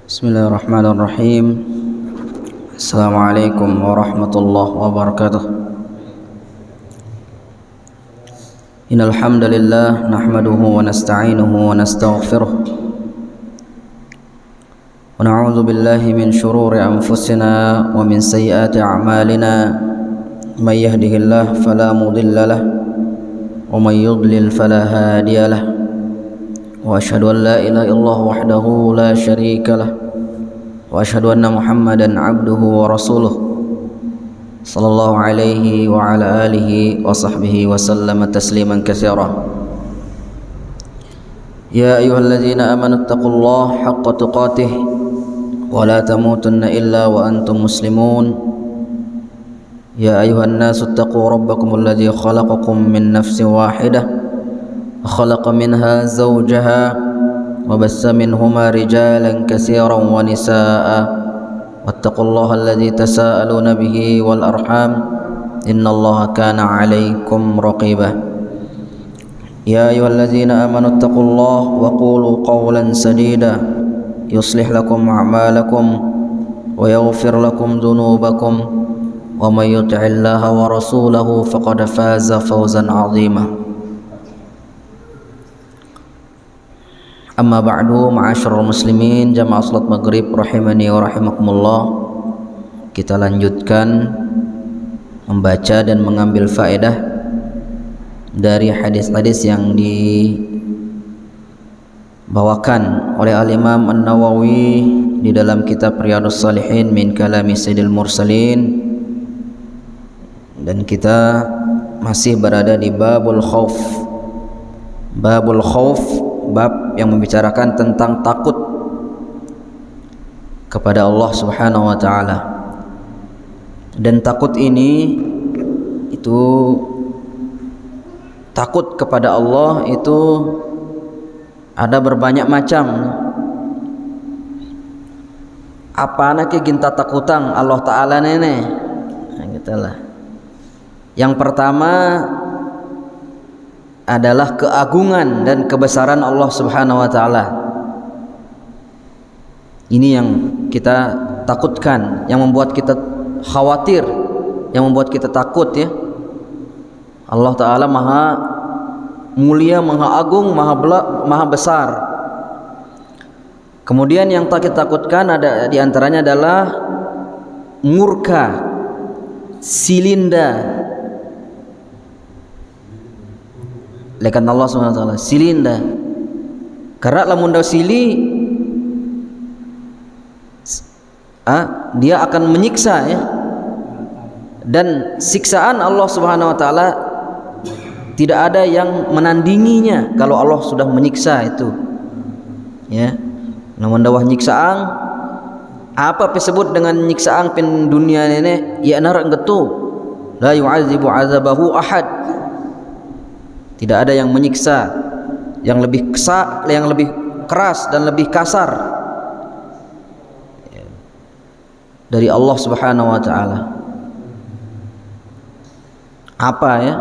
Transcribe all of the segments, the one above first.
Bismillahirrahmanirrahim. Assalamualaikum warahmatullahi wabarakatuh. Innal hamdalillah nahmaduhu wa nasta'inuhu wa nastaghfiruh. Wa na'udzu billahi min shururi anfusina wa min sayyiati a'malina. May yahdihillahu fala mudilla lahu wa may yudlil fala hadiya lahu. Wa asyhadu an la ilaha illallah wahdahu la syarika lah. Wa asyhadu anna Muhammadan abduhu wa rasuluh sallallahu alaihi wa ala alihi wa sahbihi wa sallama tasliman katsira. Ya ayyuhalladzina amanu taqullaha haqqa tuqatih wa la tamutunna illa wa antum muslimun. Ya ayyuhan nasu taqu rabbakumul ladzi khalaqakum min nafsin wahidah خلق منها زوجها وبث منهما رجالا كثيرا ونساء واتقوا الله الذي تساءلون به والأرحام إن الله كان عليكم رقيبا يا أيها الذين آمنوا اتقوا الله وقولوا قولا سديدا يصلح لكم أعمالكم ويغفر لكم ذنوبكم ومن يطع الله ورسوله فقد فاز فوزا عظيما. Amma ba'du, ma'asyiral muslimin, jamaah salat maghrib rahimani wa rahimakumullah. Kita lanjutkan membaca dan mengambil faedah dari hadis-hadis yang dibawakan oleh Al-Imam An-Nawawi di dalam kitab Riyadhus Shalihin min kalami Sayyidil Mursalin. Dan kita masih berada di babul khauf. Babul khauf, bab yang membicarakan tentang takut kepada Allah Subhanahu wa taala. Dan takut ini itu takut kepada Allah itu ada berbanyak macam. Apa anake ginta takutang Allah taala nene? Nah, gitulah. Yang pertama adalah keagungan dan kebesaran Allah Subhanahu wa taala. Ini yang kita takutkan, yang membuat kita khawatir, yang membuat kita takut ya. Allah taala Maha mulia, Maha agung, Maha besar. Kemudian yang kita takutkan ada di antaranya adalah murka, silinda. Lekan Allah SWT silinda, karena lamun dah sili dia akan menyiksa ya. Dan siksaan Allah Subhanahu wa taala tidak ada yang menandinginya kalau Allah sudah menyiksa itu ya. Lamun dawah nyiksaan apa disebut dengan nyiksaan pen dunia ini ya nar enggetu la yu'adzibu 'adzabahu ahad. Tidak ada yang menyiksa yang lebih keras dan lebih kasar dari Allah Subhanahu wa taala. Apa ya?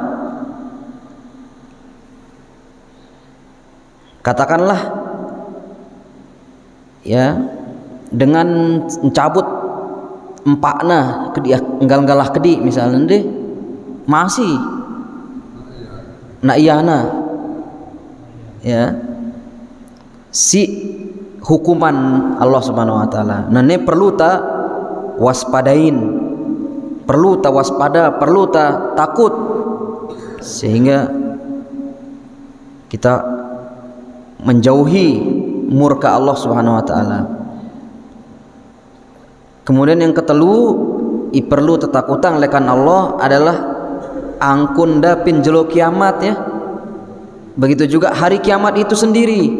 Katakanlah ya, dengan mencabut empakna ke dia enggal-enggalah kedi misalnya deh masih nak iyana ya si hukuman Allah Subhanahu wa taala. Nah ini perlu ta waspadain, perlu ta waspada, perlu ta takut sehingga kita menjauhi murka Allah Subhanahu wa taala. Kemudian yang ketelu perlu tetakutan lekan Allah adalah angkun dapin jelo kiamat ya. Begitu juga hari kiamat itu sendiri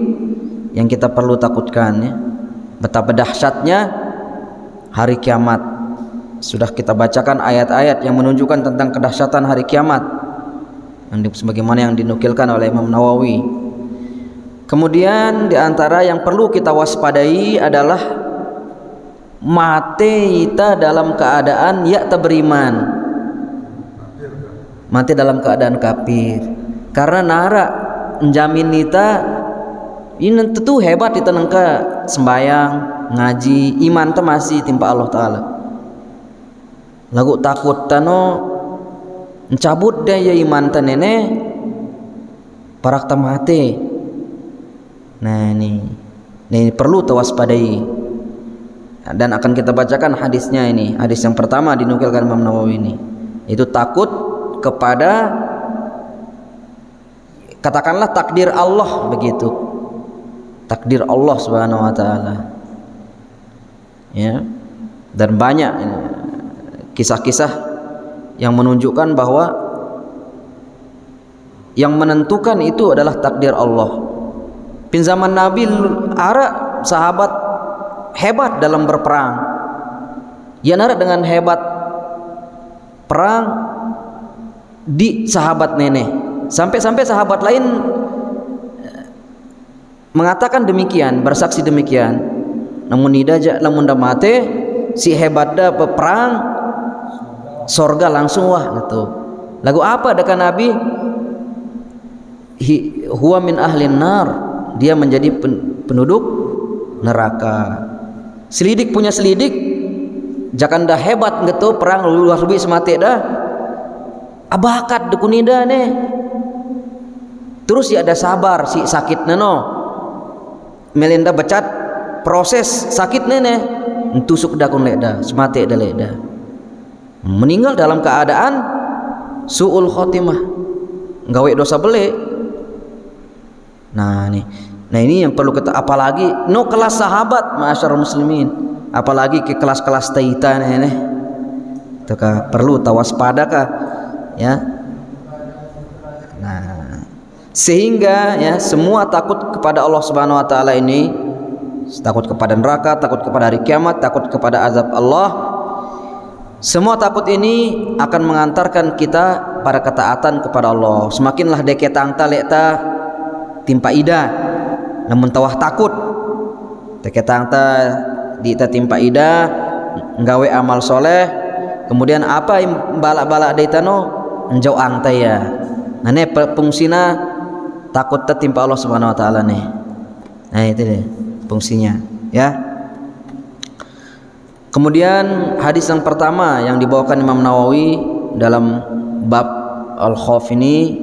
yang kita perlu takutkan ya. Betapa dahsyatnya hari kiamat. Sudah kita bacakan ayat-ayat yang menunjukkan tentang kedahsyatan hari kiamat sebagaimana yang dinukilkan oleh Imam Nawawi. Kemudian diantara yang perlu kita waspadai adalah mati kita dalam keadaan ya tak beriman, mati dalam keadaan kafir. Karena nara menjamin kita Ini tentu hebat kita nangka sembayang, ngaji, iman teh masih timpa Allah Ta'ala. Lagu takut tano mencabut daya iman teh nene parak tamate. Nah ini perlu tawaspadai. Dan akan kita bacakan hadisnya ini. Hadis yang pertama dinukilkan Imam Nawawi ini. Itu takut kepada katakanlah takdir Allah begitu. Takdir Allah Subhanahu wa taala. Ya. Dan banyak kisah-kisah yang menunjukkan bahwa yang menentukan itu adalah takdir Allah. Pin zaman Nabi ada sahabat hebat dalam berperang. Ya nara dengan hebat perang di sahabat nenek. Sampai-sampai sahabat lain mengatakan demikian, bersaksi demikian. Namun idaja lamun da mate si hebat da peperang sorga langsung wah gitu. Lagu apa dekat Nabi? Huwa min ahlin nar, dia menjadi penduduk neraka. Selidik punya selidik, jakanda hebat gitu perang luar lebih semate dah. Abakat dekunida nih. Terus ya ada sabar si sakit neno. Melinda becat proses sakit nene entusuk dakun leda semate da leda. Meninggal dalam keadaan suul khotimah, gawe dosa bele. Nah ini yang perlu kita, apalagi no kelas sahabat masyarakat muslimin, apalagi ke kelas-kelas taita nih itu kah perlu tawaspada kah ya. Nah sehingga ya semua takut kepada Allah Subhanahu wa taala ini, takut kepada neraka, takut kepada hari kiamat, takut kepada azab Allah. Semua takut ini akan mengantarkan kita pada ketaatan kepada Allah. Semakinlah deketang ta lekta timpa ida, namun tawah takut deketang ta di ta timpa ida nggawe amal soleh, kemudian apa balak-balak deitano enjau antai ya. Nah ini fungsina takut tertimpa Allah Subhanahu wa taala nih. Nah itu deh fungsinya ya. Kemudian hadis yang pertama yang dibawakan Imam Nawawi dalam bab al-khauf ini,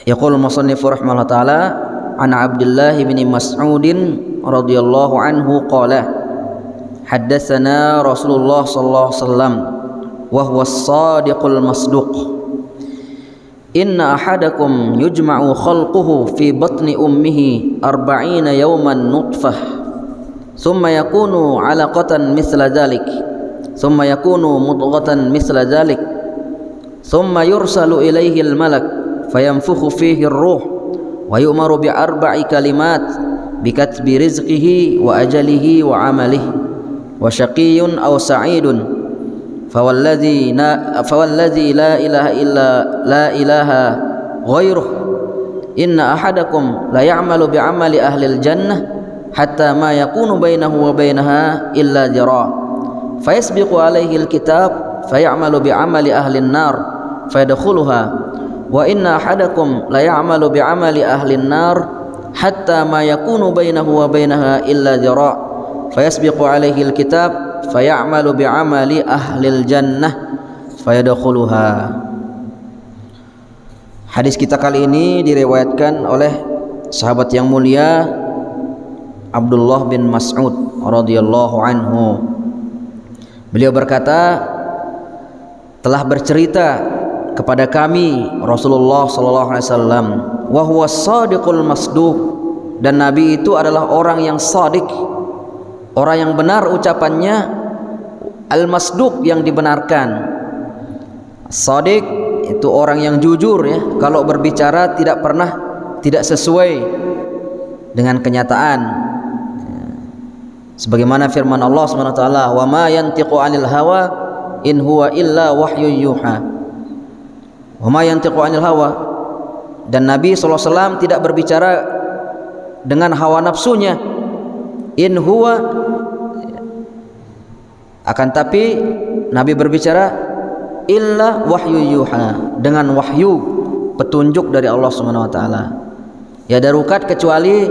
yaqul musannif rahimahullah taala an Abdullah bin Mas'ud radhiyallahu anhu qala haddatsana Rasulullah sallallahu alaihi wasallam wa huwa as-sadiqul masduq inna ahadakum yujma'u khalquhu fi batni ummihi 40 yawman nutfah thumma yakunu 'alaqatan mithla dhalik thumma yakunu mudghatan mithla dhalik thumma yursalu ilayhi al-malak fayanfukhu fihi ar-ruh wa yu'maru bi 4 kalimat bi katbi rizqihi wa ajalihi wa 'amalihi wa syaqiyyun aw sa'idun فوالذي لا إله إلا لا إله غيره إن أحدكم لا يعمل بعمل أهل الجنة حتى ما يكون بينه وبينها إلا ذراع فيسبق عليه الكتاب فيعمل بعمل أهل النار فيدخلها وإن أحدكم لا يعمل بعمل أهل النار حتى ما يكون بينه وبينها إلا ذراع فيسبق عليه الكتاب fayamalu bi'amali ahlil jannah fayadkhuluha. Hadis kita kali ini diriwayatkan oleh sahabat yang mulia Abdullah bin Mas'ud radhiyallahu anhu. Beliau berkata, telah bercerita kepada kami Rasulullah sallallahu alaihi wasallam, wa huwa as-sadiqul masduq, dan Nabi itu adalah orang yang shadiq, orang yang benar ucapannya, al-masduq yang dibenarkan. Shadiq itu orang yang jujur ya, kalau berbicara tidak sesuai dengan kenyataan. Sebagaimana firman Allah Subhanahu wa taala, "Wa ma yantiqu 'anil hawa in huwa illa wahyu yuha." Wa ma yantiqu 'anil hawa, dan Nabi sallallahu alaihi wasallam tidak berbicara dengan hawa nafsunya. In huwa, akan tapi Nabi berbicara illa wahyu yuha, dengan wahyu petunjuk dari Allah Subhanahu wa taala. Ya darukat kecuali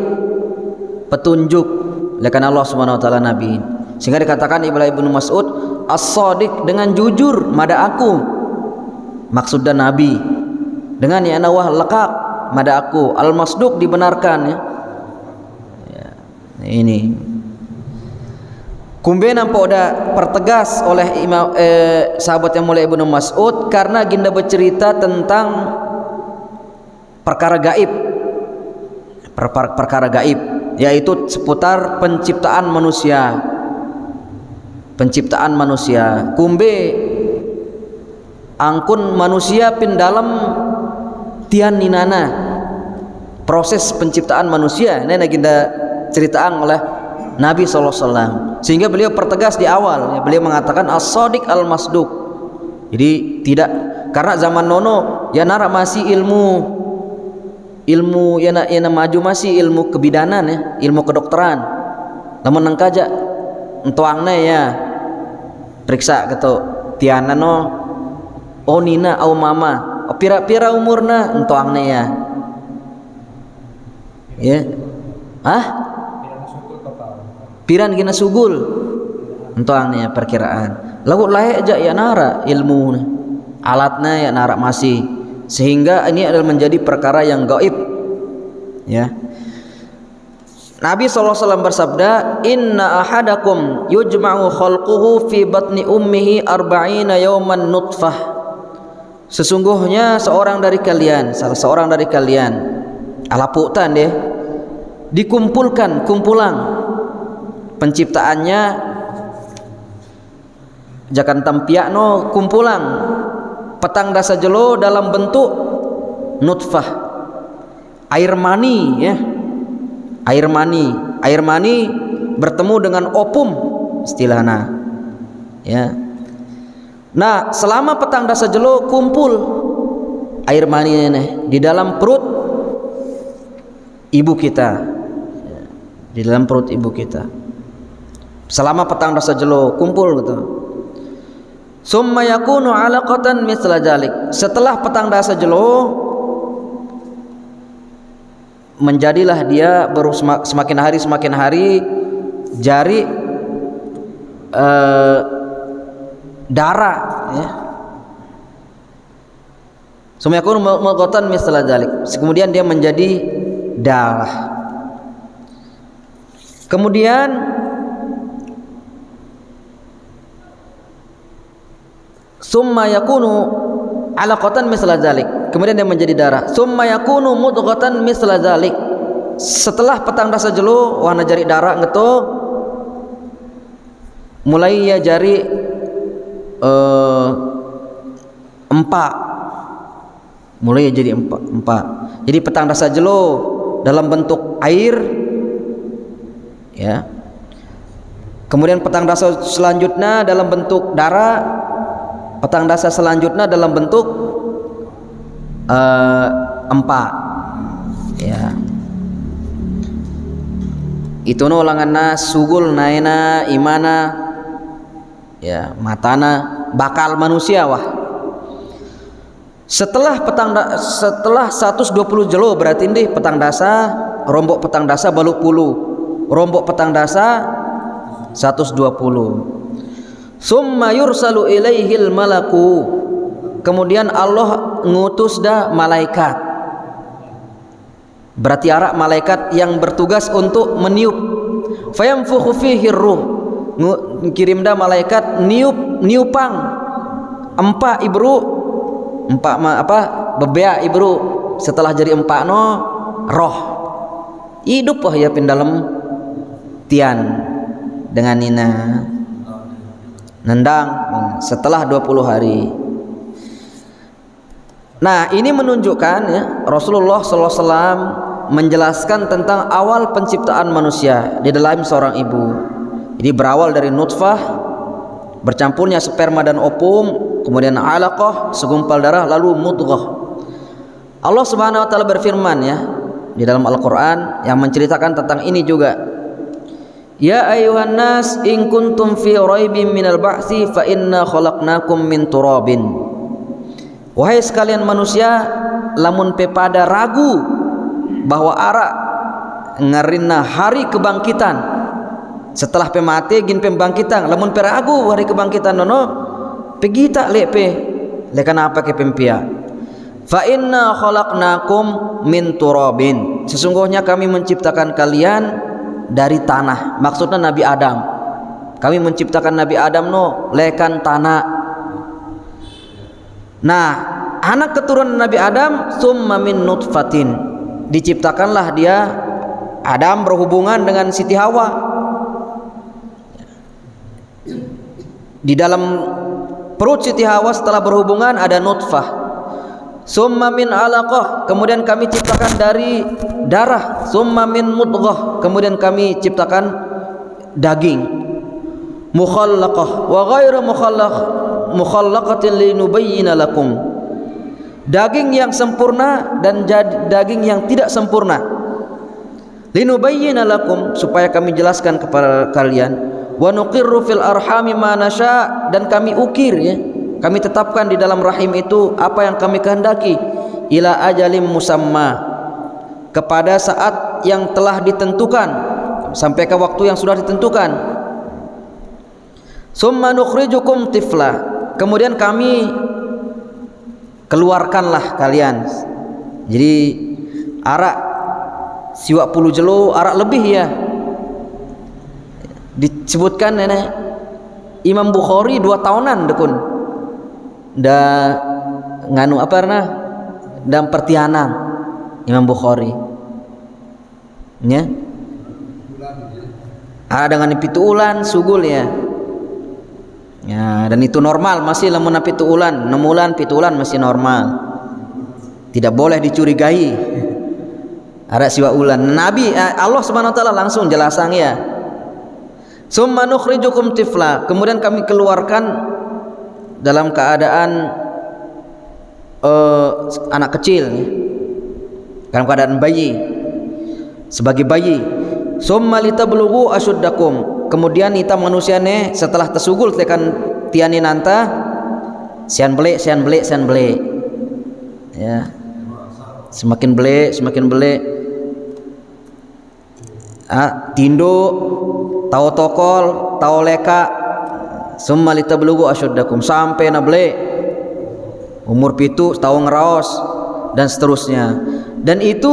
petunjuk oleh Allah Subhanahu wa taala nabi. Sehingga dikatakan Ibnu Mas'ud, as-shadiq dengan jujur mada aku. Maksudnya nabi. Dengan ya nawah lekak mada aku. Al-masduq dibenarkan ya. Ya, ini. Kumbe nampak udah pertegas oleh sahabat yang mulia Ibnu Mas'ud karena ginda bercerita tentang perkara gaib. Perkara gaib, yaitu seputar penciptaan manusia. Penciptaan manusia. Kumbe angkun manusia pin dalam tian ninana proses penciptaan manusia. Ini ginda ceritaan oleh Nabi SAW. Sehingga beliau pertegas di awal, ya, beliau mengatakan as-shadiq al-masduq. Jadi tidak, karena zaman nono ya nara masih ilmu yana maju masih ilmu kebidanan ya, ilmu kedokteran. Namun nengkaja entuangna ya periksa gitu tiana no oh nina au mama oh pira-pira umurna entuangna ya piran gina sugul entuangna ya perkiraan lagu layak aja ya nara ilmu alatnya ya nara masih, sehingga ini adalah menjadi perkara yang gaib ya. Nabi SAW bersabda, inna ahadakum yujma'u khalquhu fi batni ummihi arba'ina yawman nutfah. Sesungguhnya salah seorang dari kalian alaputan deh dikumpulkan kumpulan penciptaannya jakan tampiakno kumpulan petang dasa jelo dalam bentuk nutfah, air mani ya, air mani bertemu dengan opum istilahnya ya. Nah selama petang dasa jelo kumpul air mani ini di dalam perut ibu kita, di dalam perut ibu kita selama petang dasa jelo kumpul gitu. Summa yakunu alaqatan mithla dzalik. Setelah petang dasa jelo menjadilah dia semakin hari jari darah ya. Summa yakunu alaqatan mithla dzalik. Kemudian dia menjadi darah. Kemudian summa yakunu alaqatan misla dzalik. Kemudian dia menjadi darah. Summa yakunu mudghatan misla dzalik. Setelah petang dasa jelo warna jari darah ngeto mulai ya jari empak. Mulai ya jadi empak. Jadi petang dasa jelo dalam bentuk air ya. Kemudian petang dasa selanjutnya dalam bentuk darah. Petang dasa selanjutnya dalam bentuk empat ya. Itu no langanna sugul naena imana ya matana bakal manusia wah. Setelah 120 jelo berarti ini petang dasa rombok petang dasa baluk puluh rombok petang dasa 120. Summa yursalu ilaihil malaku. Kemudian Allah ngutus dah malaikat. Berarti arak malaikat yang bertugas untuk meniup. Fayamfukhu fihi ruh. Kirim dah malaikat niupang empak ibru empak bebea ibru setelah jadi empak no roh hidup wah ya pin dalam tian dengan nina nendang setelah 20 hari. Nah ini menunjukkan ya Rasulullah SAW menjelaskan tentang awal penciptaan manusia di dalam seorang ibu. Jadi berawal dari nutfah bercampurnya sperma dan opum, kemudian alaqah segumpal darah, lalu mudghah. Allah Subhanahu wa taala berfirman ya di dalam Al-Qur'an yang menceritakan tentang ini juga. Ya ayuhan nas in kuntum fi raibin minal ba'tsi fa inna khalaqnakum min turabin. Wahai sekalian manusia, lamun pepada ragu bahwa ara ngarina hari kebangkitan setelah pemate gin pembangkitan lamun peragu hari kebangkitan nono pegita lepe lekan apa ke pempia fa inna khalaqnakum min turabin, sesungguhnya kami menciptakan kalian dari tanah. Maksudnya Nabi Adam, kami menciptakan Nabi Adam no lekan tanah. Nah, anak keturunan Nabi Adam summa min nutfatin, diciptakanlah dia Adam berhubungan dengan Siti Hawa. Di dalam perut Siti Hawa setelah berhubungan ada nutfah. Summa min alaqah, kemudian kami ciptakan dari darah. Summa min mudghah, kemudian kami ciptakan daging. Mukhallaqah wa ghairu mukhallaqatin linubayyana lakum, daging yang sempurna dan daging yang tidak sempurna. Linubayyana lakum, supaya kami jelaskan kepada kalian. Wa nuqirru fil arhami ma nasha, dan kami ukir ya, kami tetapkan di dalam rahim itu apa yang kami kehendaki. Ila ajalim musamma, kepada saat yang telah ditentukan, sampai ke waktu yang sudah ditentukan. Summa nukhrijukum tifla, kemudian kami keluarkanlah kalian. Jadi arak siwak puluh jelo, arak lebih ya. Disebutkan nenek Imam Bukhari 2 tahunan dekun da nganu apa nah dan pertihanang Imam Bukhari nya ada dengan pitu ulan sugul ya. Ya, dan itu normal, masih lamun pitu ulan 6 ulan pitu ulan masih normal, tidak boleh dicurigai ada siwa ulan. Nabi Allah Subhanahu wa taala langsung jelasang ya. Summa nukhrijukum tifla, kemudian kami keluarkan dalam keadaan anak kecil, dalam keadaan bayi, sebagai bayi. Summa litablughu asyuddakum, kemudian kita manusia ne setelah tersugul tekan tiani nanta sian belek ya, semakin belek tindo tau tokol tau leka. Summa litablughu asyuddakum, sampai nable umur pitu tau ngeraos dan seterusnya. Dan itu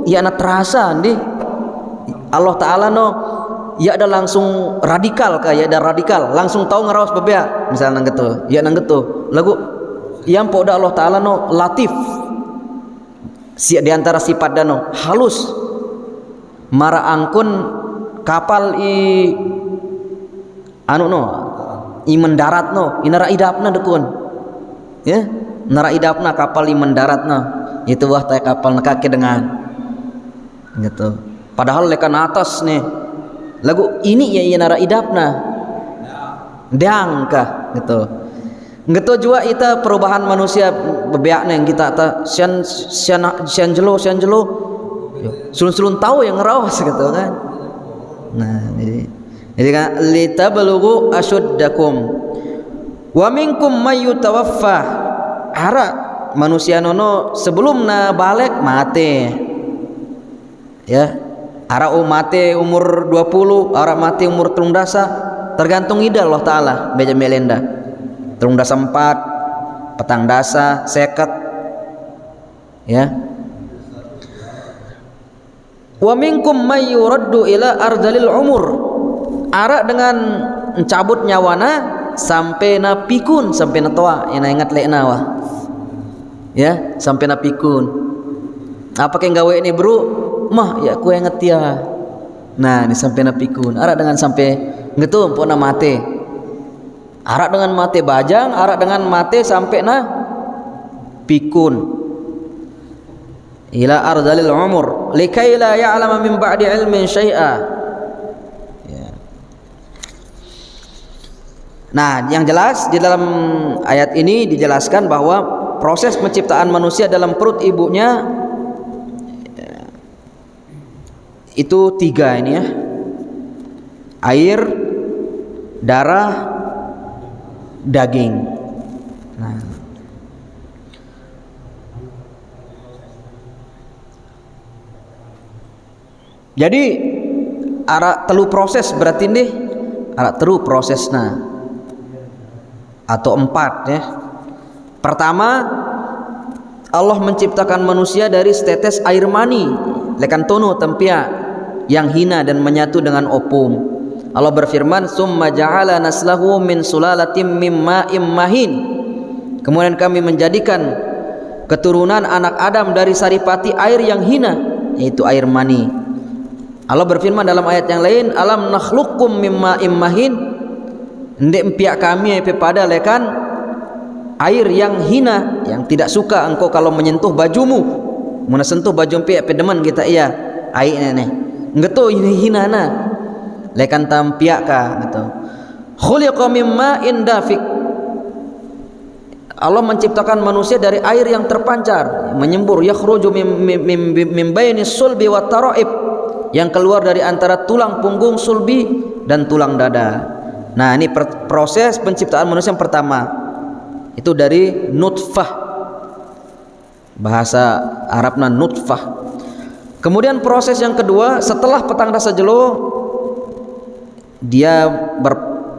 ya na terasa nih Allah Ta'ala no ya ada langsung radikal kayak ada radikal langsung tahu ngeraos bebea misalnya nang gitu ya nang gitu lagu yang poda Allah Ta'ala no latif si diantara sifat dano halus mara angkun kapal i anu no i mendarat no inara idapna dekun ya nara idapna kapal i mendarat no itu wah tay kapal nekake dengan gitu padahal lekan atas nih lagu ini ya nara idapna diangka gitu gitu juga kita perubahan manusia bebeaknya yang kita ta sian jelo sulun tahu yang ngerawas gitu kan. Nah jadi kan litablughu asyuddakum wa minkum may yutawaffa, ara manusia nono sebelum na balik mate ya, ara mate umur 20, ara mate umur 3 dasa, tergantung ida Allah Ta'ala beja melenda 3 dasa 4 petang dasa seket ya. Wa minkum may yuraddu ila ardalil umur, ara dengan mencabut nyawana sampai na pikun, sampai na tua yang ingat lekna wah ya, sampai na pikun apa yang gawe ini bro mah ya ku inget ya. Nah ini sampai na pikun ara dengan sampai ngetu pona mate, ara dengan mate bajang, ara dengan mate sampai na pikun ila ardalil umur likai la ya'lama min ba'di ilmin syai'a ya. Nah yang jelas di dalam ayat ini dijelaskan bahwa proses penciptaan manusia dalam perut ibunya ya, itu 3 ini ya, air, darah, daging. Nah Jadi ara telu proses berarti nih, ara telu prosesna atau 4 ya. Pertama, Allah menciptakan manusia dari setetes air mani lekan tono tempia yang hina dan menyatu dengan opum. Allah berfirman, summa ja'ala naslahu min sulalatim mim ma'im mahin. Kemudian kami menjadikan keturunan anak Adam dari saripati air yang hina, yaitu air mani. Allah berfirman dalam ayat yang lain, alam nakhluqkum mimma immahin, ndek empiak kami pada lekan air yang hina, yang tidak suka engkau kalau menyentuh bajumu, mana sentuh baju empiak pedeman kita iya air ini ngeto ini hina na lekan tampiak ka gitu. Khuliqa mimma indafik, Allah menciptakan manusia dari air yang terpancar, menyembur, yakhruju mim baini sulbi wat taraib, yang keluar dari antara tulang punggung sulbi dan tulang dada. Nah, ini proses penciptaan manusia yang pertama. Itu dari nutfah. Bahasa Arabna nutfah. Kemudian proses yang kedua, setelah petang dasa jelo, dia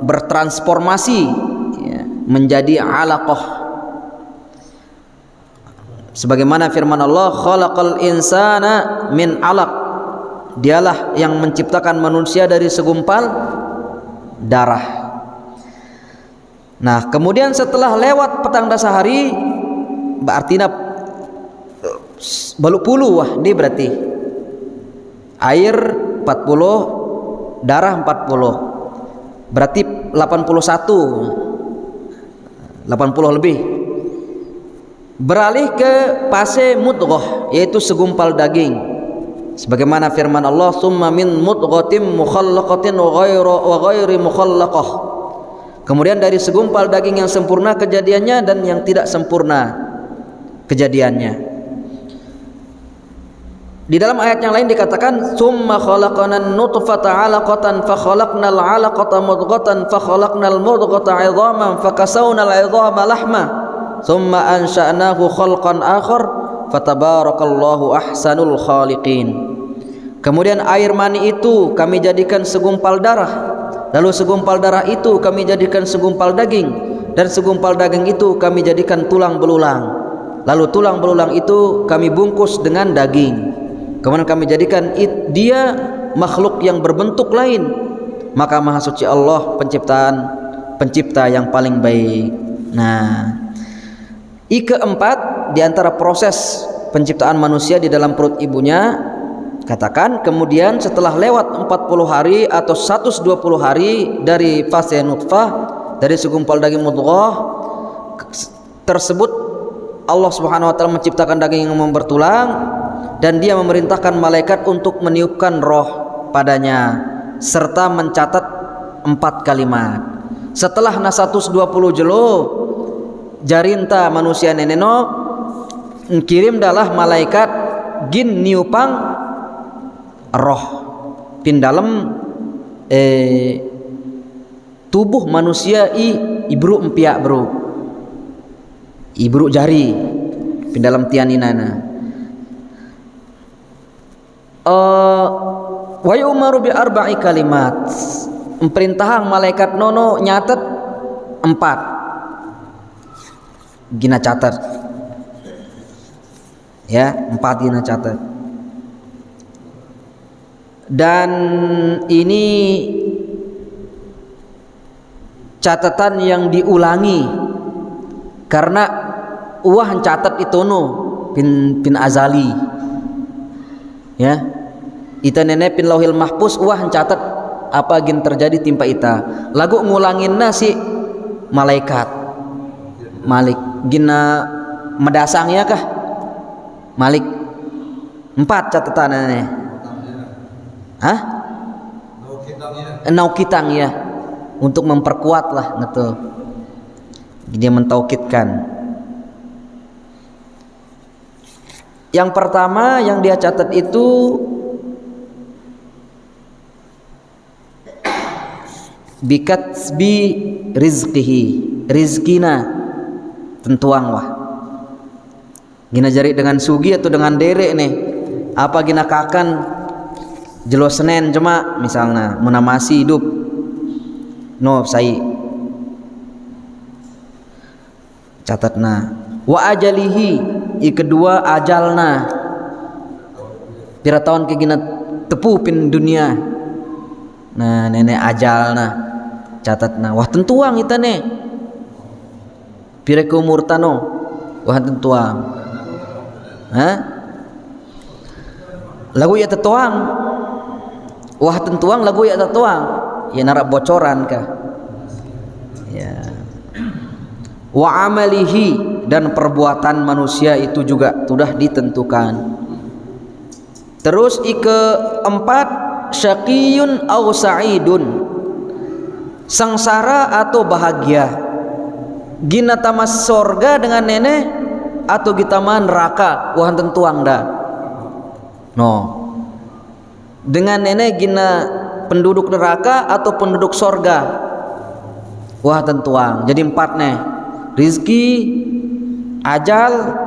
bertransformasi ya, menjadi alaqah. Sebagaimana firman Allah, khalaqal insana min alaq. Dialah yang menciptakan manusia dari segumpal darah. Nah, kemudian setelah lewat petang dasa hari, berarti baluk puluh wah ini berarti air 40, darah 40, berarti 80 lebih. Beralih ke fase mudghah, yaitu segumpal daging. Sebagaimana firman Allah, summa min mudghatin mukhallaqatin wa ghairi mukhallaqah. Kemudian dari segumpal daging yang sempurna kejadiannya dan yang tidak sempurna kejadiannya. Di dalam ayat yang lain dikatakan, summa khalaqanan nutfata 'alaqatan fa khalaqnal 'alaqata mudghatan fa khalaqnal mudghata 'idhaman fa kasawnal 'idhama lahma summa ansha'nahu khalqan akhar fatabarakallahu ahsanul khaliqin. Kemudian air mani itu kami jadikan segumpal darah, lalu segumpal darah itu kami jadikan segumpal daging, dan segumpal daging itu kami jadikan tulang belulang, lalu tulang belulang itu kami bungkus dengan daging. Kemudian kami jadikan dia makhluk yang berbentuk lain. Maka maha suci Allah pencipta yang paling baik. Nah, keempat di antara proses penciptaan manusia di dalam perut ibunya, katakan kemudian setelah lewat 40 hari atau 120 hari dari fase nutfah, dari segumpal daging mudghah tersebut, Allah Subhanahu wa taala menciptakan daging yang bertulang, dan dia memerintahkan malaikat untuk meniupkan roh padanya serta mencatat 4 kalimat. Setelah 120 jelo jarinta manusia neneno kirim dalah malaikat gin niupang roh pin dalam tubuh manusia ibru empiak bro, ibru jari pin dalam tianinana. Wa yu'maru bi arba'i kalimat, perintahan malaikat nono nyatet 4 gina catat ya, 4 gina catat. Dan ini catatan yang diulangi karena uah catat itu no pin azali ya, ita nenek pin lauhil mahfuz uah catat apa gin terjadi timpa ita, lagu ngulangin nasi malaikat Malik gina medasang ya kah Malik 4 catatannya. Hah? Naukitang ya, untuk memperkuat lah gitu. Dia mentaukidkan. Yang pertama yang dia catat itu bikatsbi rizqihi, rizkina tentuang wah. Gina jari dengan sugi atau dengan derek nih, apa gina kakan jelo Senen cuma misalnya menamasi hidup no sai catatna wa ajalihi i kedua ajalna pira tahun ke gina tepuh pin dunia nah nenek ajalna catatna wah tentuang itane pira ke umur tano wah tentuang lagu ya tetuang wah tentuang lagu ya tetuang ya narak bocoran kah ya wa amalihi dan perbuatan manusia itu juga sudah ditentukan. Terus keempat syaqiyun aw sa'idun sengsara atau bahagia gina tamas sorga dengan nenek atau kita man neraka wah tentuang dah no dengan nenek gina penduduk neraka atau penduduk sorga wah tentuang jadi empat nih rizki ajal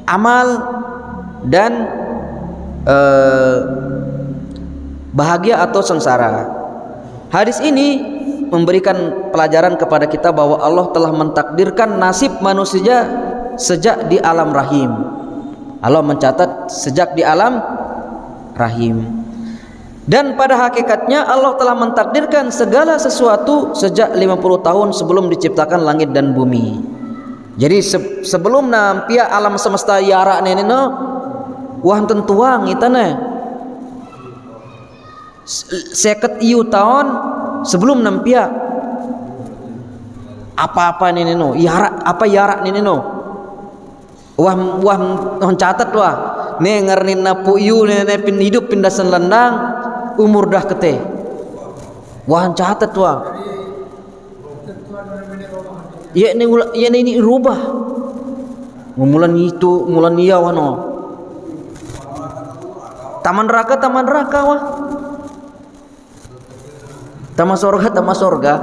amal dan bahagia atau sengsara. Hadis ini memberikan pelajaran kepada kita bahwa Allah telah mentakdirkan nasib manusia sejak di alam rahim. Allah mencatat sejak di alam rahim. Dan pada hakikatnya Allah telah mentakdirkan segala sesuatu sejak 50 tahun sebelum diciptakan langit dan bumi. Jadi sebelum nampia alam semesta yara neneno wah tentuang itane 50 tahun sebelum nampia apa-apa neneno yara apa yara neneno wah catat wah ne ngarnin napu iu nene pin hidup pindasan landang umur dah kete wah catat wah ya ini rubah mulan itu mulan iya wano taman neraka wah taman sorga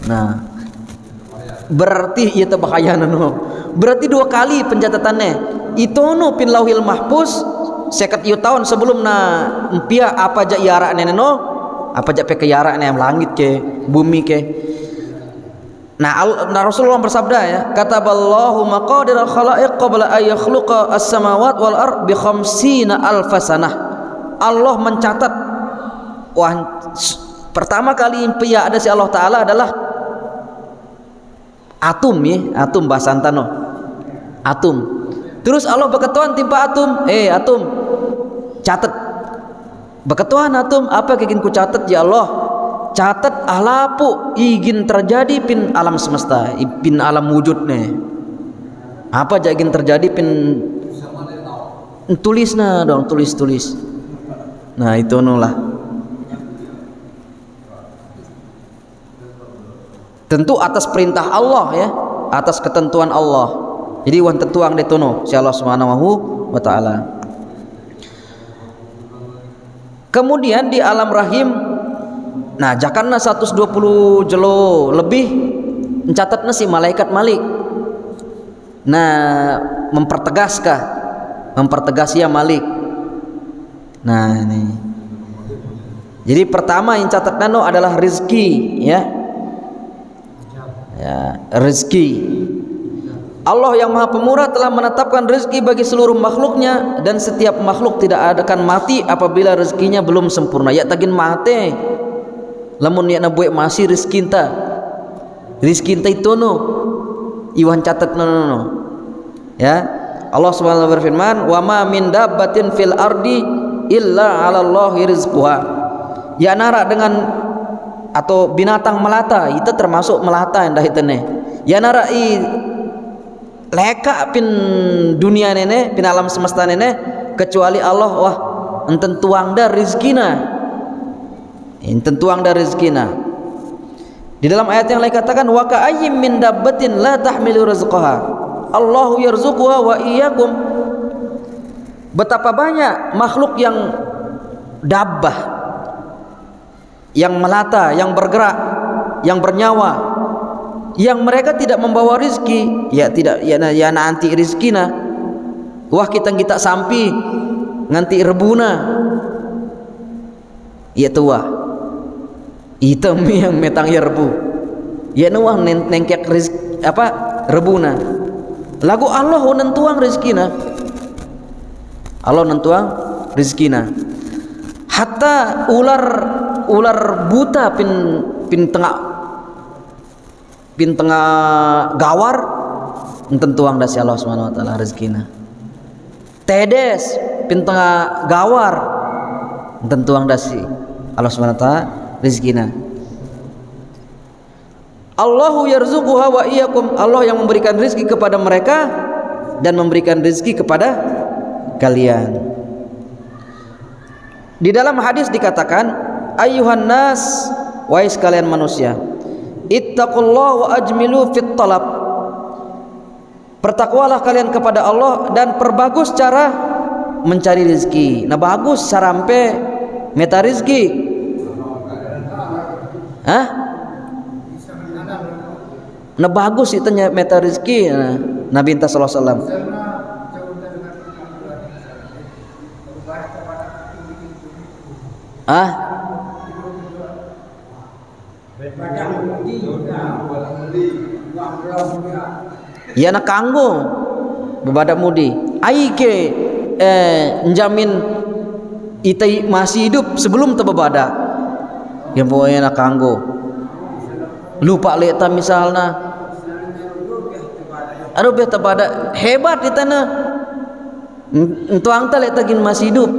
nah berarti iya bahaya no berarti 2 kali pencatatannya itu no pin lauhil mahfuz 50 tahun sebelum na empia apa aja yara neneno apa aja peke yara yang langit ke bumi ke nah Rasulullah bersabda ya kataballahu maqadir al-khalaiq qabla ay yakhluqa as-samawati wal ard bi 50 alf sanah Allah mencatat wah pertama kali empia ada si Allah taala adalah atom ya atom bahasa antano atom terus Allah berketuan timpa atom atom catat berketuan atom apa yang ku catat ya Allah catat alapu ingin terjadi pin alam semesta pin alam wujud nih apa aja ingin terjadi pin tulis nah dong tulis nah itu nulah tentu atas perintah Allah ya atas ketentuan Allah jadi wan tentuang detono si Allah Subhanahu wa taala. Kemudian di alam rahim nah jakarna 120 jelo lebih mencatatnya si malaikat Malik nah mempertegas ya Malik nah ini jadi pertama yang catatnya no adalah rezeki ya rezeki Allah yang maha pemurah telah menetapkan rezeki bagi seluruh makhluknya dan setiap makhluk tidak akan mati apabila rezekinya belum sempurna ya tagin mate lamun ya nabuek masih rizki inta itu no iwan catat no ya Allah Subhanahu wa berfirman wa ma min dabbatin fil ardi illa 'ala Allahi rizquha ya nara dengan atau binatang melata itu termasuk melata yang dah itene ya nara leka pin dunia nene pin alam semesta nene kecuali Allah wah enten tuang dah rizkina tentuang dari rezekina. Di dalam ayat yang lain katakan wa ka'ayyim min dabbatin la tahmilu rizqaha Allahu yarzuquha wa iyyakum. Betapa banyak makhluk yang dabbah, yang melata, yang bergerak, yang bernyawa, yang mereka tidak membawa rizki ya tidak ya nanti rizkina wah kita sampi nganti rebuna iya tua hitam yang metang ya rebu ya nuah nengkek rezeki apa rebuna lagu Allah nentuang rezekina Allah nentuang rezekina hatta ular buta pin tengah gawar tentuang dasi Allah Subhanahu wa taala rezekina tedes pin tengah gawar tentuang dasi Allah Subhanahu wa taala rezekina Allahu yarzuquha wa iyyakum Allah yang memberikan rezeki kepada mereka dan memberikan rezeki kepada kalian. Di dalam hadis dikatakan ayyuhan nas wahai sekalian manusia ittaqullaha wa ajmilu fit talab bertakwalah kalian kepada Allah dan perbagus cara mencari rezeki. Nah bagus sarampe meta rezeki nah bagus itu meta rezeki Nabi Inta sallallahu alaihi wasallam ya nak kanggo bebadak mudi aike njamin itai masih hidup sebelum tebebadak yang pokoknya nak kanggo lupa leta misalnya aduh beh tepada hebat di tanah untuk angta leta gin masih hidup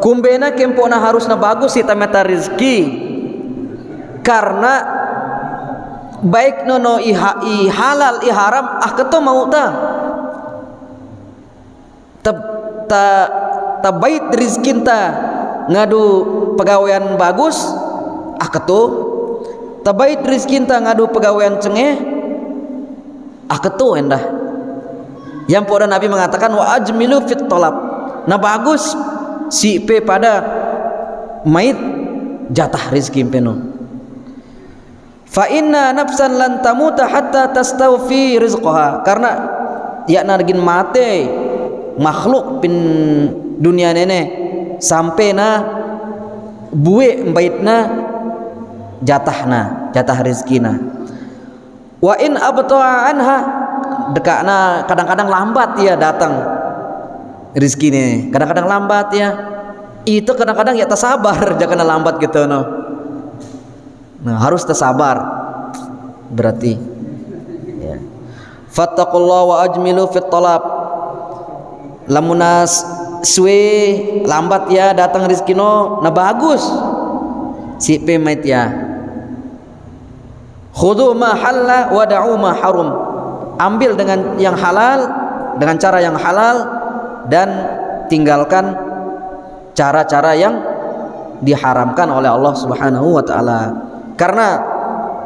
kumbena kempona harusna bagus kita meta rezeki karena baik nono i halal i haram keto mau ta bait rezeki ta ngadu pegawaian bagus keto tabait rezeki ta ngadu pegawaian cengeh keto endah yang pada Nabi mengatakan wa ajmilu fit talab nah bagus si pe pada mait jatah rezeki peno fa inna nafsan lan tamuta hatta tastawfi rizqaha karena ya nargin mate makhluk pin dunia nene sampai na buwe baitna jatah rezekina wa in abta'a anha dekakna kadang-kadang lambat ya datang rezekine kadang-kadang lambat ya itu kadang-kadang ya tersabar jangan lambat gitu no nah harus tersabar berarti ya fattaqullaha wa ajmilu fit talab lamunas suwe lambat ya datang rezekino nah bagus si pemait ya khudhu ma halla wa da'u ma harum ambil dengan yang halal dengan cara yang halal dan tinggalkan cara-cara yang diharamkan oleh Allah Subhanahu wa taala karena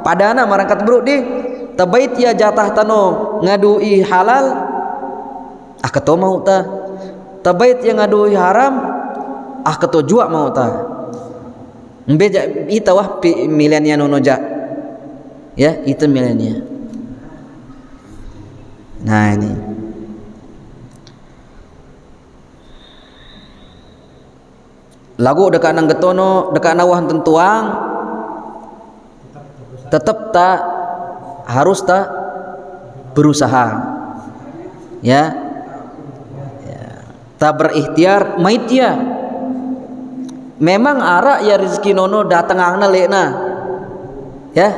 padana marangkat bro di tabait ya jatah tano ngadui halal keto mau ta tabait yang ngadui haram keto jua mau ta beja ita wah milenia nonoja ya itu milenia nah ini lagu dekat nang getono dekat nawah tentuang tetap tak harus tak berusaha ya tak berikhtiar mait ya memang ara ya rezeki nono datang angna lekna ya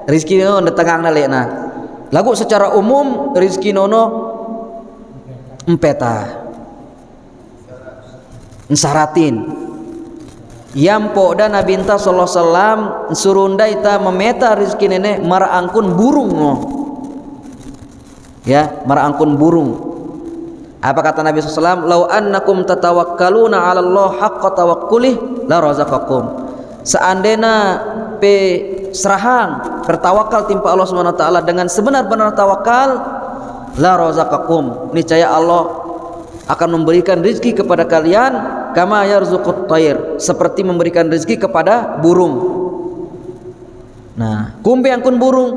rezeki nono datang angna lekna lagu secara umum rezeki nono empeta nsaratin yampo dan Nabi Inta sallallahu alaihi wasallam surunda ita memeta rezeki nenek maraangkun burung no ya maraangkun burung apa kata Nabi SAW lau annakum tatawakkaluna 'ala Allah haqqa tawakkulih la razaqakum seandainya pe serahang bertawakal timpa Allah Subhanahu wa taala dengan sebenar-benar tawakal la razaqakum niscaya Allah akan memberikan rezeki kepada kalian kama yarzuqut thair seperti memberikan rezeki kepada burung nah kumpe angkun burung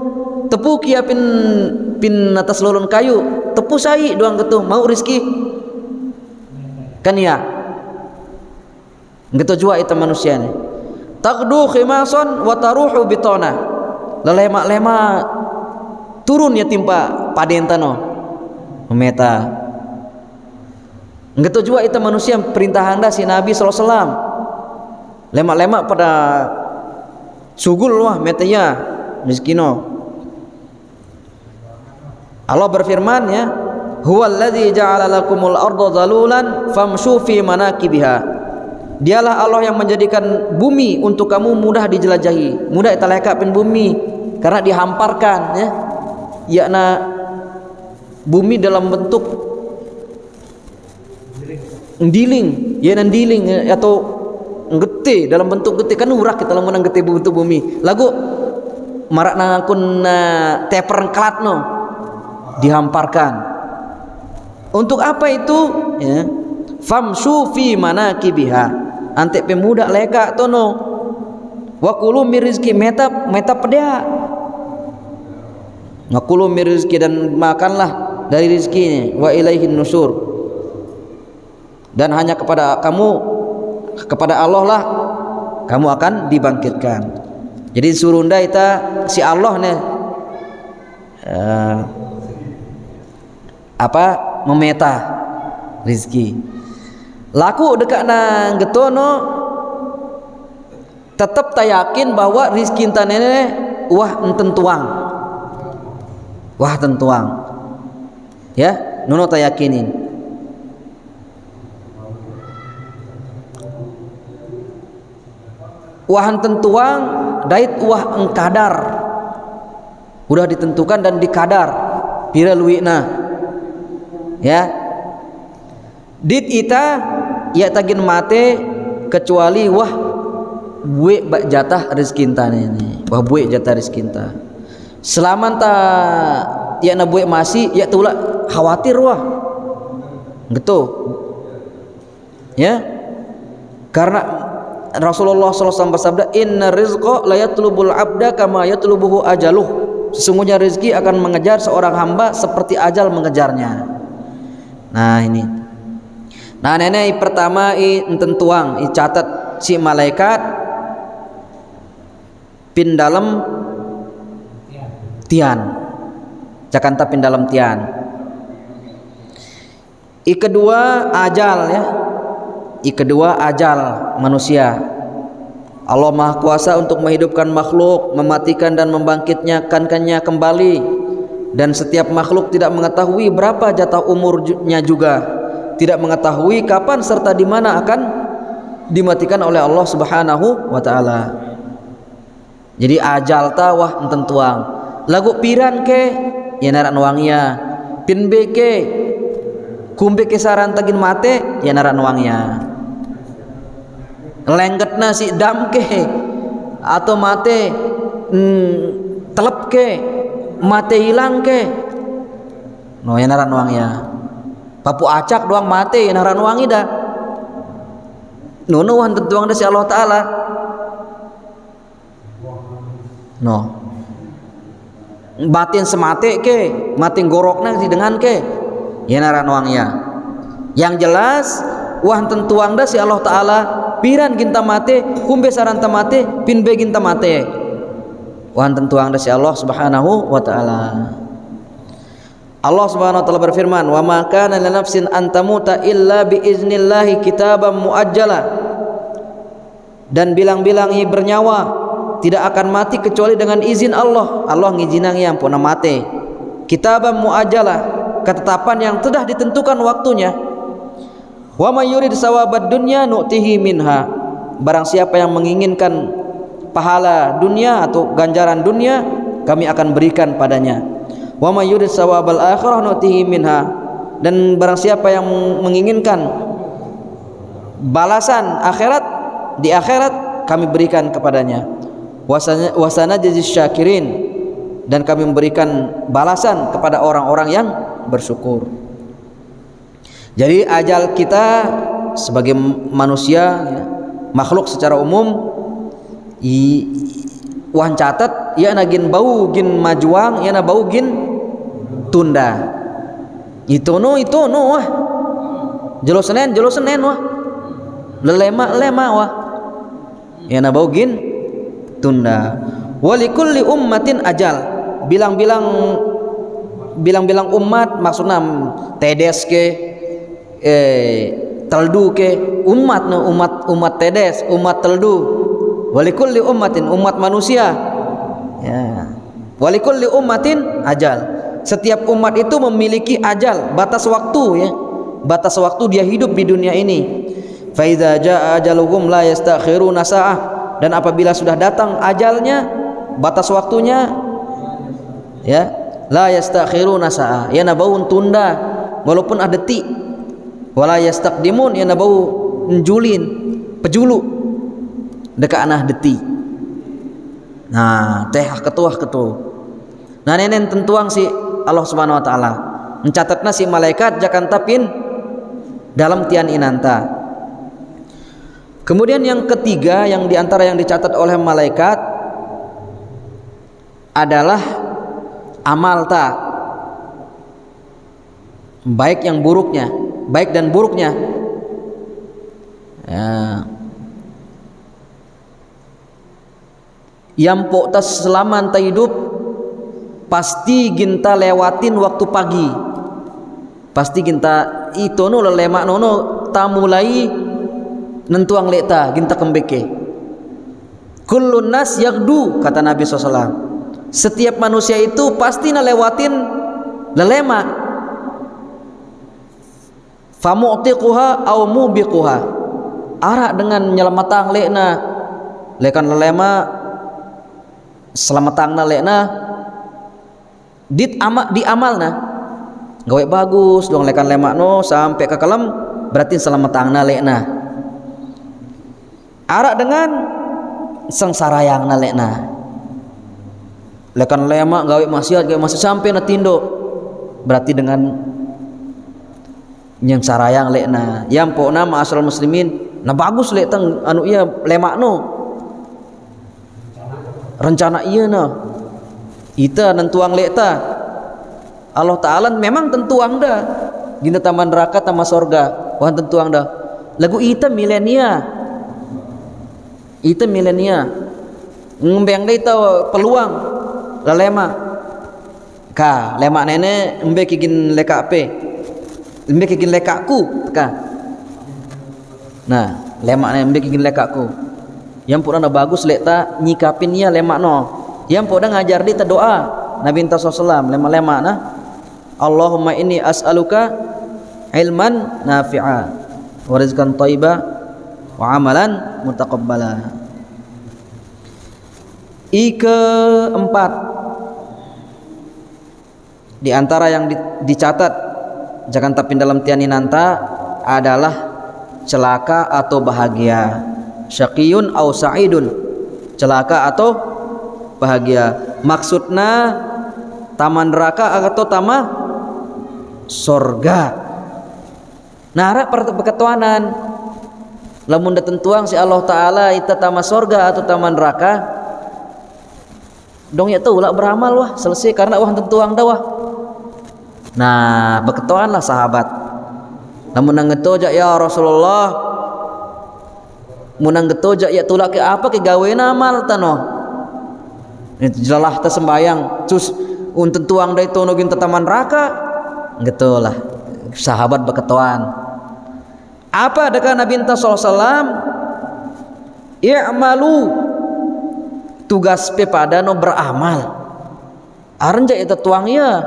tepu kia pin atas lolon kayu tepu sai doang gitu mau rezeki kan ya gitu juga itu manusia nih. Taqdu khimason wa taruhu bitona, lelema-lema turun ya timpa padentano memeta. Gitu juga itu manusia perintah anda si Nabi SAW, lemak-lemak pada sugul wah metanya miskino. Allah berfirman ya, huwallazi ja'ala lakumul arda zalulan famshu fi manakibiha. Dialah Allah yang menjadikan bumi untuk kamu mudah dijelajahi, mudah italekapin bumi karena dihamparkan ya, yakna bumi dalam bentuk ndiling, ya ndiling atau gete, dalam bentuk gete kan urak kita lamun gete bentuk bumi. Lagu marak nangakun teper kelatno dihamparkan. Untuk apa itu? Ya. Famshu fi manakibiha. Ante pemuda leka tono. Wa kulu mir rizki meta pedea. Ngakulu mir rizki dan makanlah dari rizkinya. Wa ilaihin nusur. Dan hanya kepada kamu, kepada Allah lah kamu akan dibangkitkan. Jadi surunda ita si Allah nih memeta rizki. Laku dekat nang getono tetap tak yakin bahwa rizki tanene wah tentuang, ya nono tak yakinin. Wahan tentuang dait wah engkadar udah ditentukan dan dikadar pira luwina ya dit ita ya tagin mate kecuali wah buek bak jatah rezeki ini wah buek jatah rezeki selama ta ya na buek masih ya tula khawatir wah gitu ya karena Rasulullah SAW bersabda, inna rizqa la yatlubul abda kama yatlubuhu ajaluh. Sesungguhnya rezeki akan mengejar seorang hamba seperti ajal mengejarnya. Nah ini. Nah nenek pertama tentuang catat si malaikat pin dalam tian. Cakanta pin dalam tian. Kedua ajal ya. Kedua ajal manusia. Allah Maha Kuasa untuk menghidupkan makhluk, mematikan dan membangkitkannya kembali. Dan setiap makhluk tidak mengetahui berapa jatah umurnya juga, tidak mengetahui kapan serta di mana akan dimatikan oleh Allah Subhanahu wa taala. Jadi ajal ta wah tentuang. Lagu piran ke ya naran wangia. Pin beke kumbe kesaran tagin mate ya naran wangia. Lenggetna si dam ke atau mate telep ke mate hilang ke no ya naran wangia. Papu acak doang mate ya naran wangi dah nono wan tentuang dah si Allah Ta'ala no batin semate ke mating gorokna si dengan ke ya naran wangia. Yang jelas wah tentuang dah si Allah Ta'ala piran ginta mate kumbe saranta mate pinbe ginta mate wah tentuang dah si Allah Subhanahu wa taala. Allah Subhanahu wa taala berfirman, wa ma kana li nafsin an tamuta illa bi iznillahi kitaban muajjala. Dan bilang-bilangi bernyawa tidak akan mati kecuali dengan izin Allah. Allah ngijinang yang puna mate. Kitaban muajjala, ketetapan yang sudah ditentukan waktunya. Wa may yurid sawabad dunya nu'tihi minha. Barang siapa yang menginginkan pahala dunia atau ganjaran dunia, kami akan berikan padanya. Wa may yurid sawabal akhirah nu'tihi minha. Dan barang siapa yang menginginkan balasan akhirat, di akhirat kami berikan kepadanya. Wasana jazis syakirin, dan kami memberikan balasan kepada orang-orang yang bersyukur. Jadi ajal kita sebagai manusia ya, makhluk secara umum wan catat ya nagin bau gin majuang ya na bau gin tunda itu no wah jelo Senin wah lelema wah ya na baugin tunda. Walikulli ummatin ajal, bilang-bilang umat maksudnya tedes ke teldu ke umat tedes umat teldu. Walikulli ummatin umat manusia ya. Walikulli ummatin ajal, setiap umat itu memiliki ajal, batas waktu ya, batas waktu dia hidup di dunia ini. Fa idza jaa ajaluhum la yastakhiruna sa'ah, dan apabila sudah datang ajalnya, batas waktunya ya, la yastakhiruna sa'ah, ya nabaun tunda walaupun ada detik, wala yastaqdimun, ya nabau njulin pejulu dekat anah detik. Nah teh ketuah nah nenen tentuang si Allah Subhanahu wa taala mencatatna si malaikat jakantapin dalam tian inanta. Kemudian yang ketiga yang diantara yang dicatat oleh malaikat adalah amal ta, baik dan buruknya ya. Yang poktas selama anta hidup pasti ginta lewatin waktu pagi, pasti ginta itono lelemak nono tamulai nentuang leta ginta kembeke. Kullun nas yagdu, kata Nabi SAW, setiap manusia itu pasti lewatin lelemak. Famu'tiquha au mubiquha, arak dengan nyelamatang lekna lekan lelema selamatangna lekna di amalna gawe bagus dong lekan lemakno sampai ke kalam, berarti selamatangna lekna. Arak dengan sengsarayangna lekna lekan lemak gawe maksiat sampai na tindo, berarti dengan yang sarayang lekna. Yang pokna ma'asal muslimin na bagus lek tang anu iya lemakno rencana iya na ita nentuang lekta Allah Ta'ala memang tentuang dah gina taman neraka tama sorga wah tentuang dah lagu ita milenia ngembeng dah ita peluang lalema ka lemak nenek embe kigin leka ape embe kigin lekaku ka nah lemak nenek embe kigin lekaku yang pura bagus lekta nyikapin ya lemak no, yang pura ngajar dia doa Nabi SAW lemak nah Allahumma inni as'aluka ilman nafi'a wa rizqan thayyiba wa amalan mutaqabbala. Keempat di antara yang dicatat jangan tapin dalam tianinanta adalah celaka atau bahagia, syaqiyun au sa'idun, celaka atau bahagia. Maksudna taman neraka atau taman sorga. Nara perketuanan lamun tentuang si Allah Ta'ala ita taman sorga atau taman neraka dong ya tuh lah beramal wah selesai karena wah tentuang dah wah. Nah berketuan lah sahabat lamun nangetoja ya Rasulullah munang getoja ya tulak ke apa ke gawe amal tano itu jelah ta sembayang cus untuk tuang dari tono gin taman neraka gitu lah sahabat berketuan apa dekat Nabi SAW i'malu tugas pepada no beramal aranja itu tuangnya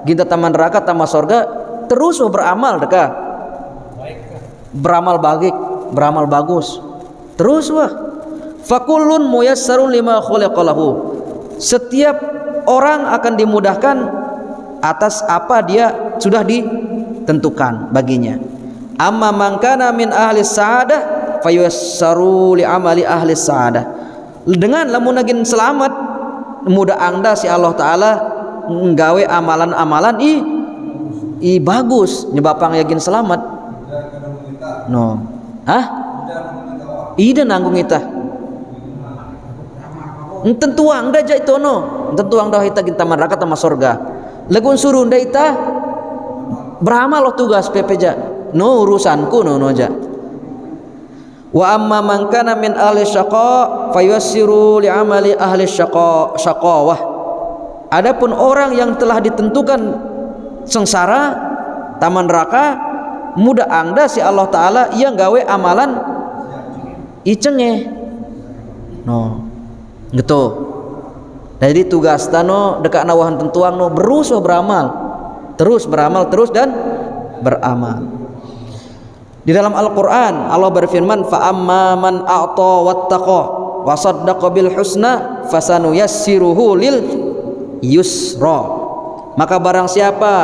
ginta taman neraka taman sorga terus beramal dekat beramal bagus terus wah fakullun muyassarun lima khuliqalahu, setiap orang akan dimudahkan atas apa dia sudah ditentukan baginya. Amma man kana min ahli sa'adah fayassaru li amali ahli sa'adah, dengan lamun agin selamat mudah angda si Allah Ta'ala nggawe amalan-amalan i bagus nyebapang yakin selamat no ida nanggung ita tentuang dah jai tono tentuang dah ita ginta neraka tama sorga lagun suruh dah ita beramal loh tugas pepeja no urusanku no aja. Wa amma man kana min ahli syaqa fayassiru li amali ahli syaqawah. Adapun orang yang telah ditentukan sengsara taman neraka, mudah angda si Allah taala yang gawe amalan icenge no gitu. Jadi tugas tano dekat nawahan tentuang no berusaha beramal terus dan beramal. Di dalam Al-Qur'an Allah berfirman, fa amma man a'ta wattaqa wa saddaqa bil husna fasanuyassiruhu lil yusra. Maka barang siapa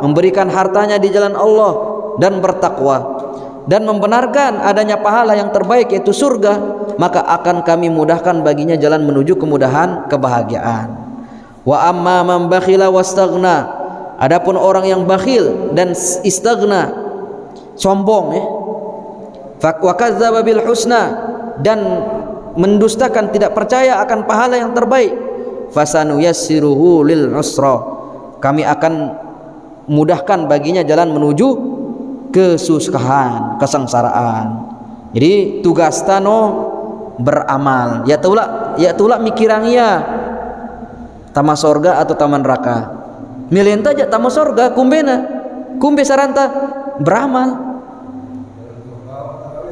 memberikan hartanya di jalan Allah dan bertakwa dan membenarkan adanya pahala yang terbaik yaitu surga, maka akan kami mudahkan baginya jalan menuju kemudahan kebahagiaan. Wa amma man bakhila wastaghna, adapun orang yang bakhil dan istaghna, sombong ya, wa kadzdzaba bil husna, dan mendustakan tidak percaya akan pahala yang terbaik, fasanuyassiruhu lil usra, kami akan mudahkan baginya jalan menuju kesusahan, kesengsaraan. Jadi tugas tano beramal. Ya tula mikirang ya tama sorga atau taman neraka. Milih aja tama sorga kumbe saranta beramal.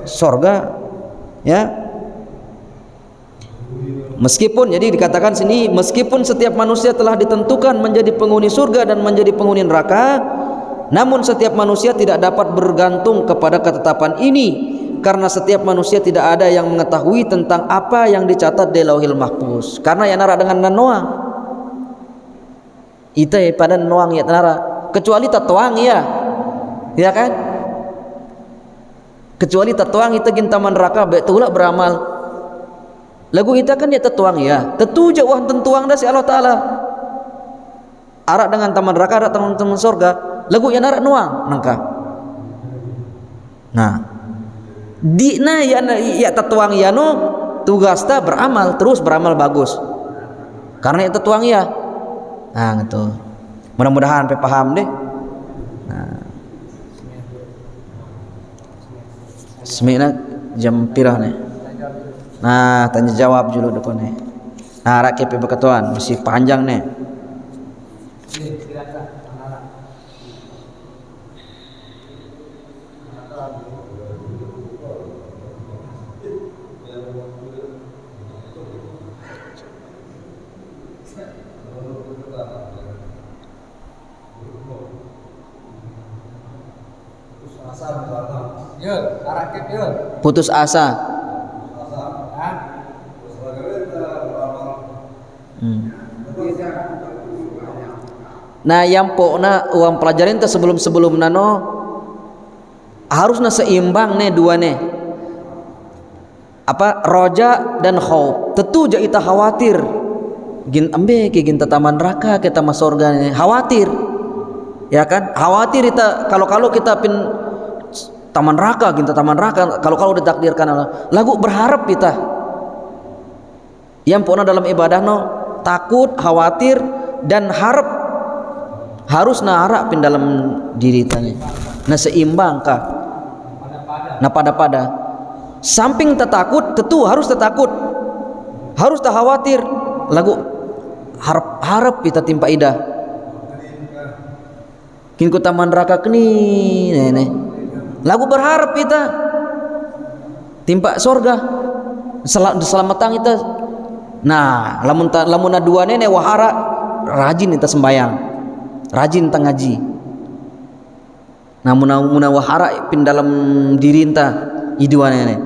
Sorga ya. Meskipun jadi dikatakan sini, meskipun setiap manusia telah ditentukan menjadi penghuni surga dan menjadi penghuni neraka, namun setiap manusia tidak dapat bergantung kepada ketetapan ini, karena setiap manusia tidak ada yang mengetahui tentang apa yang dicatat di Lauhil Mahfuz. Karena ya nara dengan nanoang ita pada noang ya nara, kecuali tatuang ya kan, kecuali tatuang ita gin taman neraka betul beramal lagu ita kan ya tatuang ya tetu jauh tentuang dah si Allah taala arak dengan taman neraka arak teman-teman surga lagu yang narak nuang nangka. Nah, dina ya tatuang ya no tugas ta beramal terus beramal bagus. Karena itu tuang ya. Nah, gitu. Mudah-mudahan sampai paham deh. Nah. Semina jam pirah nih. Nah, tanya jawab dulu depan nih. Nah, rakyat ketuan masih panjang nih. Putus asa. Nah, yang pokna uang pelajaran itu sebelum nano harusnya seimbang nih dua nih. Apa roja dan khauf. Tentu ja ita khawatir. Gin ambe ke gin taman neraka kita masuk surga nih. Khawatir. Ya kan? Khawatir kita kalau kita pin taman neraka kita taman neraka kalau ditakdirkan Allah lagu berharap kita yang pokoknya dalam ibadah no takut khawatir dan harap harus naharap pin dalam diri tanya nah seimbang kah nah pada samping takut tentu harus takut harus tak khawatir lagu harap kita timpa idah kini ku taman neraka kini nenek lagu berharap kita timpa sorga selamatan kita. Nah lamun dua nenek wahara rajin kita sembayang rajin kita ngaji. Namun wahara pin dalam diri kita idua nenek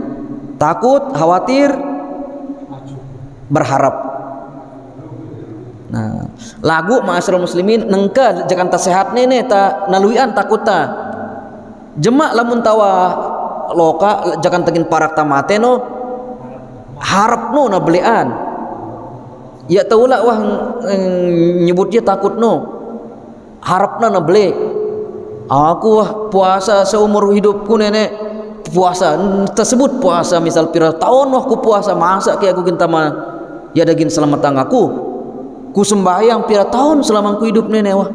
takut khawatir berharap. Nah lagu ma'asyiral muslimin nengka jakanta sehat nenek ta naluian takut ta jemak lamun tawa loka jangan tegin parak tamate no harap no na belian ya taulah wah nyebutnya takut no harap na beli aku wah puasa seumur hidupku nenek puasa tersebut puasa misal pira tahun wah ku puasa masa kayak aku ginta mah ya daging selamat tangaku ku sembahyang pira tahun selama ku hidup nenek wah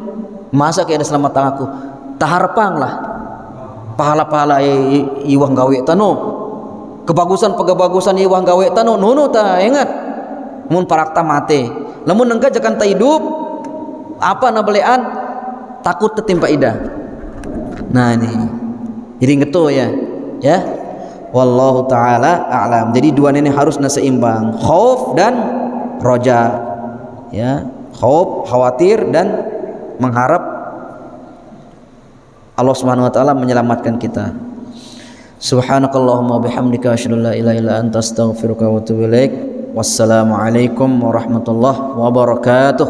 masa kayak ada selamat tangaku tak harapang lah pahala-pahala iwang gawe tano, kebagusan iwang gawe tano nono ta ingat mun parakta mate lamun nengka jakan ta hidup apa na belean takut tertimpa ida. Nah ini jadi ngeto ya wallahu taala a'lam. Jadi dua ini harus seimbang, khauf dan roja ya, khauf khawatir dan mengharap Allah Subhanahu wa taala menyelamatkan kita. Subhanakallahumma bihamdika asyhadu an la ilaha illa anta astaghfiruka wa atubu ilaik. Wassalamu alaikum warahmatullahi wabarakatuh.